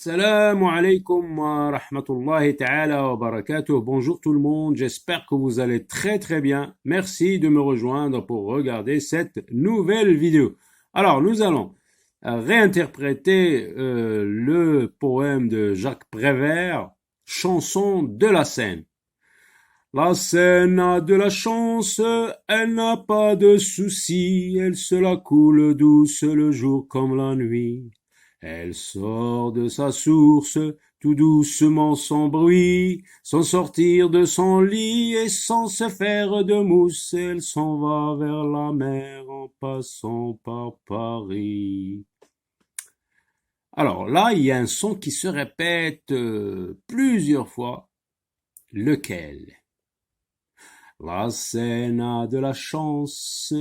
Assalamu alaikum wa rahmatullahi ta'ala wa barakatuh. Bonjour tout le monde, j'espère que vous allez très très bien. Merci de me rejoindre pour regarder cette nouvelle vidéo. Alors, nous allons réinterpréter le poème de Jacques Prévert, Chanson de la Seine. La Seine a de la chance, elle n'a pas de soucis, elle se la coule douce le jour comme la nuit. Elle sort de sa source, tout doucement sans bruit, sans sortir de son lit et sans se faire de mousse, elle s'en va vers la mer en passant par Paris. Alors là, il y a un son qui se répète plusieurs fois. Lequel? La Seine a de la chance,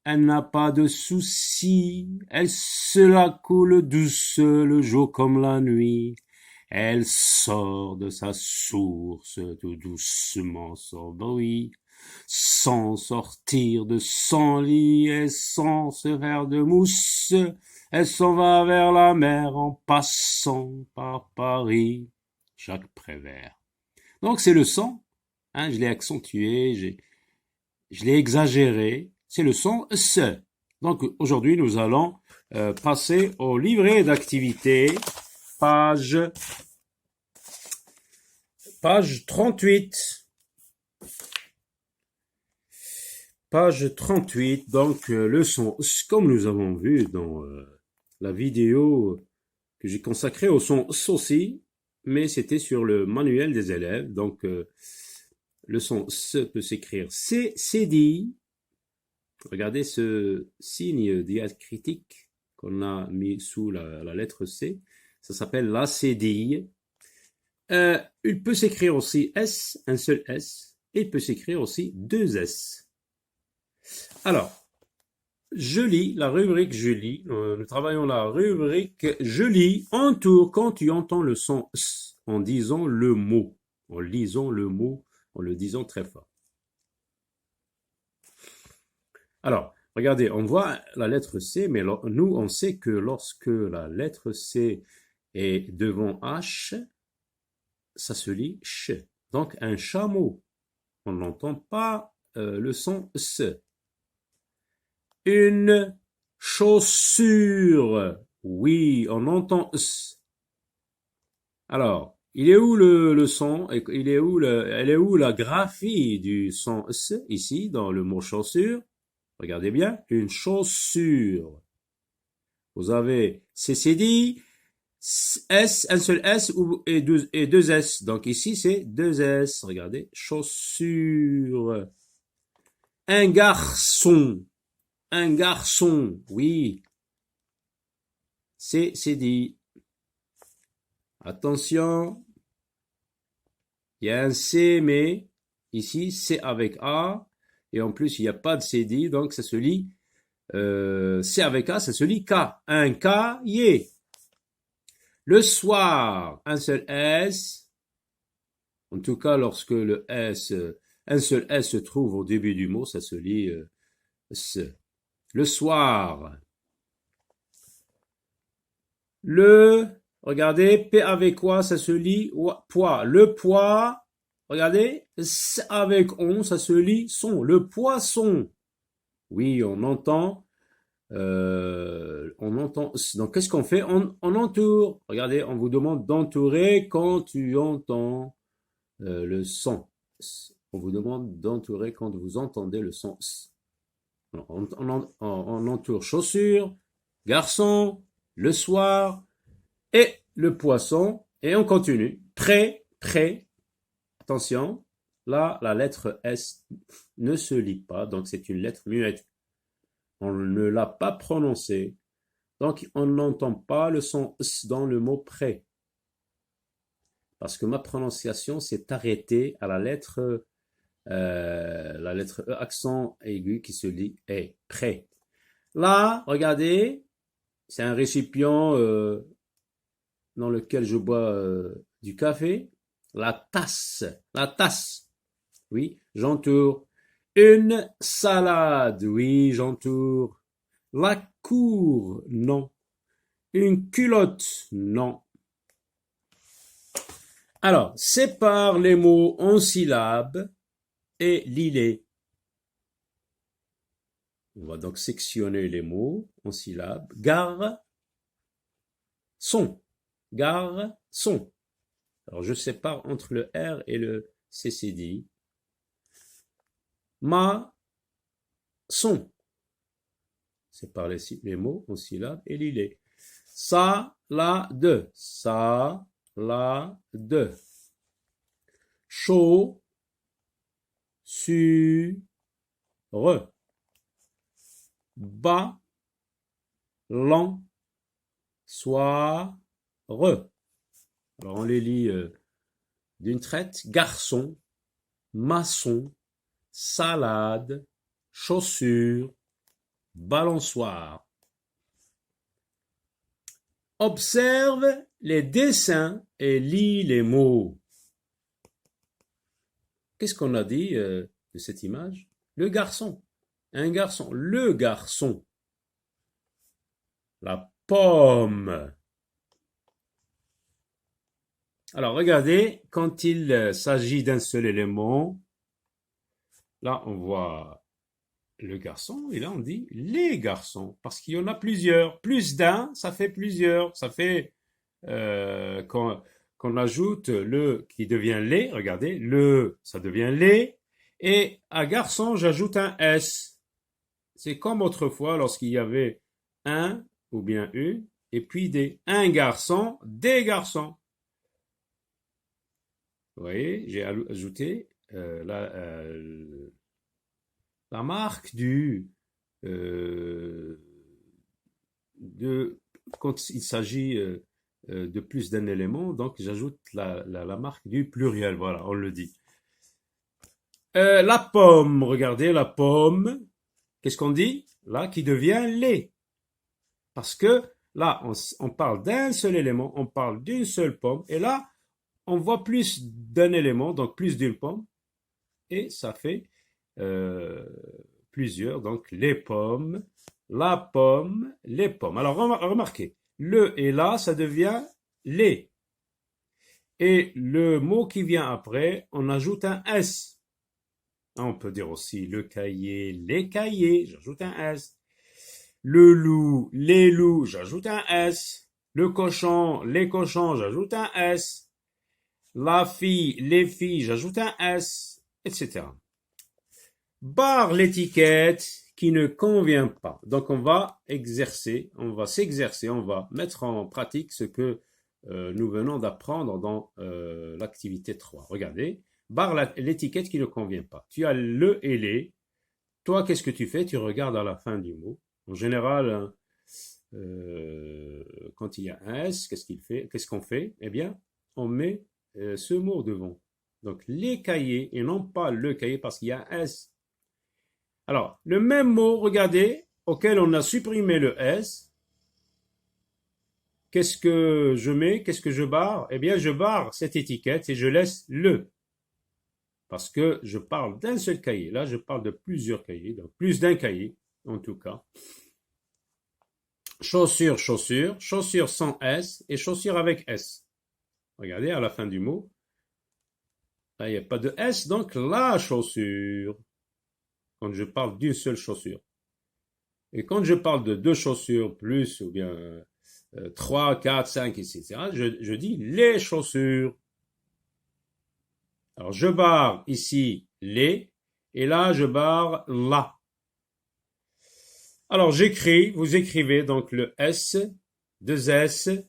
elle n'a pas de soucis, elle se la coule douce le jour comme la nuit. Elle sort de sa source tout doucement sans bruit, sans sortir de son lit et sans se faire de mousse. Elle s'en va vers la mer en passant par Paris. Jacques Prévert. Donc c'est le son, hein, je l'ai accentué, je l'ai exagéré. C'est le son S. Donc aujourd'hui, nous allons passer au livret d'activité, page 38. Page 38, donc le son S, comme nous avons vu dans la vidéo que j'ai consacrée au son S aussi, mais c'était sur le manuel des élèves. Donc le son S peut s'écrire C, CD. Regardez ce signe diacritique qu'on a mis sous la lettre C. Ça s'appelle la cédille. Il peut s'écrire aussi S, un seul S. Et il peut s'écrire aussi deux S. Alors, je lis la rubrique je lis. Nous travaillons la rubrique je lis. Entoure quand tu entends le son S en disant le mot. En lisant le mot, en le disant très fort. Alors, regardez, on voit la lettre C, mais nous, on sait que lorsque la lettre C est devant H, ça se lit ch. Donc, un chameau. On n'entend pas le son S. Une chaussure. Oui, on entend S. Alors, il est où le son? Elle est où la graphie du son S? Ici, dans le mot chaussure. Regardez bien, une chaussure. Vous avez CCD, S, un seul S et deux S. Donc ici, c'est deux S. Regardez, chaussure. Un garçon. Un garçon, oui. CCD. Attention. Il y a un C, mais ici, C avec A. Et en plus, il n'y a pas de CD, donc ça se lit C avec A, ça se lit K. Un cahier. Le soir, un seul S. En tout cas, lorsque le S, un seul S se trouve au début du mot, ça se lit S. Le soir. Regardez, P avec quoi, ça se lit poids. Le poids. Regardez, S avec on, ça se lit son. Le poisson. Oui, on entend. Donc, qu'est-ce qu'on fait? On entoure. Regardez, on vous demande d'entourer quand tu entends le son. On vous demande d'entourer quand vous entendez le son. On entoure chaussures, garçon, le soir et le poisson. Et on continue. Prêt, prêt. Attention, là, la lettre S ne se lit pas, donc c'est une lettre muette. On ne l'a pas prononcée, donc on n'entend pas le son S dans le mot prêt. Parce que ma prononciation s'est arrêtée à la lettre E, accent aigu qui se lit est prêt. Là, regardez, c'est un récipient dans lequel je bois du café. La tasse, oui, j'entoure. Une salade, oui, j'entoure. La cour, non. Une culotte, non. Alors, sépare les mots en syllabes et lis-les. On va donc sectionner les mots en syllabes. Gare, son. Gare, son. Alors, je sépare entre le R et le CCD. Ma, son. Sépare les mots en syllabes et lis-les. Ça, la, de. Ça, la, de. Chaud, sur, bas, lent, soir, Alors on les lit d'une traite. Garçon, maçon, salade, chaussure, balançoire. Observe les dessins et lis les mots. Qu'est-ce qu'on a dit de cette image? Le garçon. Un garçon. Le garçon. La pomme. Alors, regardez, quand il s'agit d'un seul élément, là, on voit le garçon, et là, on dit les garçons, parce qu'il y en a plusieurs. Plus d'un, ça fait plusieurs. Ça fait, qu'on ajoute le qui devient les, regardez, le, ça devient les, et à garçon, j'ajoute un S. C'est comme autrefois, lorsqu'il y avait un, ou bien une, et puis un garçon, des garçons. Vous voyez, j'ai ajouté la marque quand il s'agit de plus d'un élément, donc j'ajoute la marque du pluriel, voilà, on le dit. La pomme, regardez, la pomme, qu'est-ce qu'on dit? Là, qui devient les. Parce que là, on parle d'un seul élément, on parle d'une seule pomme, et là, on voit plus d'un élément, donc plus d'une pomme, et ça fait plusieurs, donc les pommes, la pomme, les pommes. Alors remarquez, le et là, ça devient les. Et le mot qui vient après, on ajoute un S. On peut dire aussi le cahier, les cahiers, j'ajoute un S. Le loup, les loups, j'ajoute un S. Le cochon, les cochons, j'ajoute un S. La fille, les filles, j'ajoute un S, etc. Barre l'étiquette qui ne convient pas. Donc on va s'exercer, on va mettre en pratique ce que nous venons d'apprendre dans l'activité 3. Regardez, barre l'étiquette qui ne convient pas. Tu as le et les. Toi, qu'est-ce que tu fais? Tu regardes à la fin du mot. En général, quand il y a un S, qu'est-ce qu'on fait? Eh bien, on met ce mot devant. Donc, les cahiers et non pas le cahier parce qu'il y a un S. Alors, le même mot, regardez, auquel on a supprimé le S, qu'est-ce que je mets? Qu'est-ce que je barre? Eh bien, je barre cette étiquette et je laisse le. Parce que je parle d'un seul cahier. Là, je parle de plusieurs cahiers, donc plus d'un cahier, en tout cas. Chaussure, chaussure, chaussure sans S et chaussure avec S. Regardez, à la fin du mot, là, il n'y a pas de S, donc la chaussure. Quand je parle d'une seule chaussure. Et quand je parle de deux chaussures plus, ou bien 3, 4, 5, etc., je dis les chaussures. Alors, je barre ici les, et là, je barre la. Alors, j'écris, vous écrivez donc le S, 2S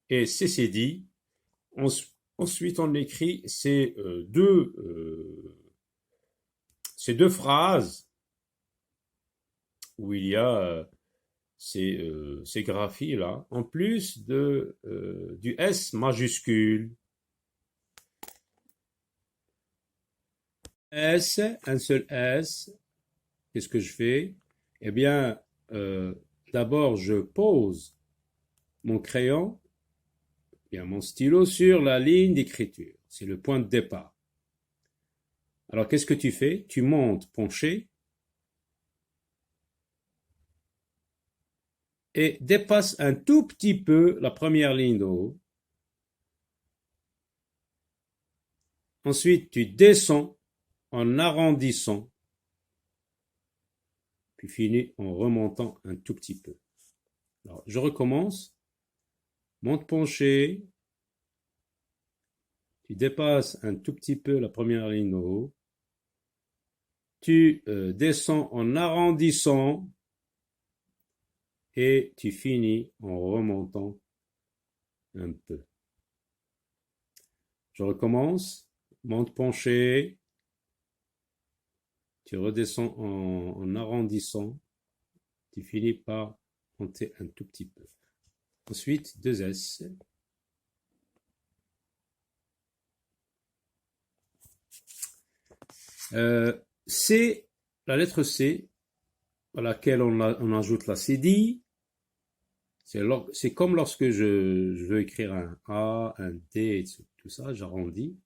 et CCD. Ensuite, on écrit ces deux phrases où il y a ces graphies-là, en plus du S majuscule. S, un seul S, qu'est-ce que je fais? Eh bien, d'abord, je pose mon crayon, bien mon stylo sur la ligne d'écriture. C'est le point de départ. Alors, qu'est-ce que tu fais? Tu montes penché et dépasse un tout petit peu la première ligne de haut. Ensuite, tu descends en arrondissant, puis finis en remontant un tout petit peu. Alors, je recommence. Monte penché. Tu dépasses un tout petit peu la première ligne de haut. Tu descends en arrondissant et tu finis en remontant un peu. Je recommence. Monte penché. Tu redescends en arrondissant. Tu finis par monter un tout petit peu. Ensuite, 2S. C, la lettre C, à laquelle on ajoute la cédille. C'est comme lorsque je veux écrire un A, un D, tout ça, j'arrondis.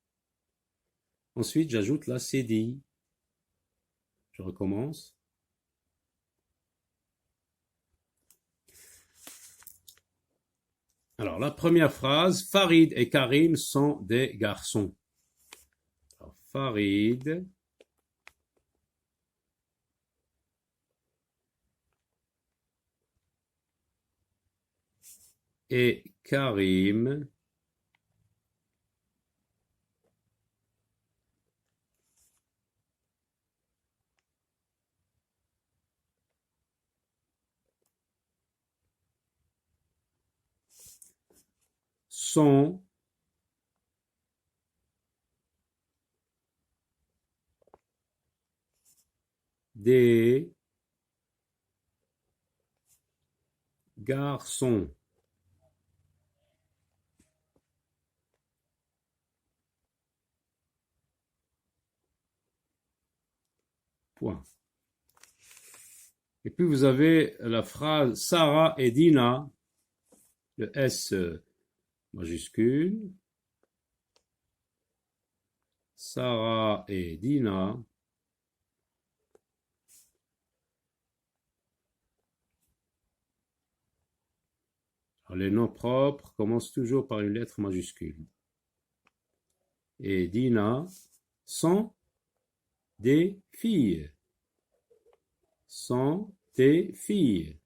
Ensuite, j'ajoute la cédille. Je recommence. Alors, la première phrase, Farid et Karim sont des garçons. Alors, Farid et Karim sont des garçons. Point. Et puis vous avez la phrase Sarah et Dina, le S majuscule. Sarah et Dina alors, les noms propres commencent toujours par une lettre majuscule. Et Dina sont des filles. Sont des filles.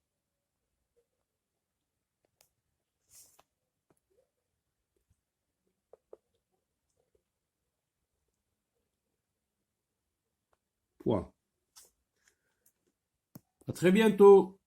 Point. À très bientôt.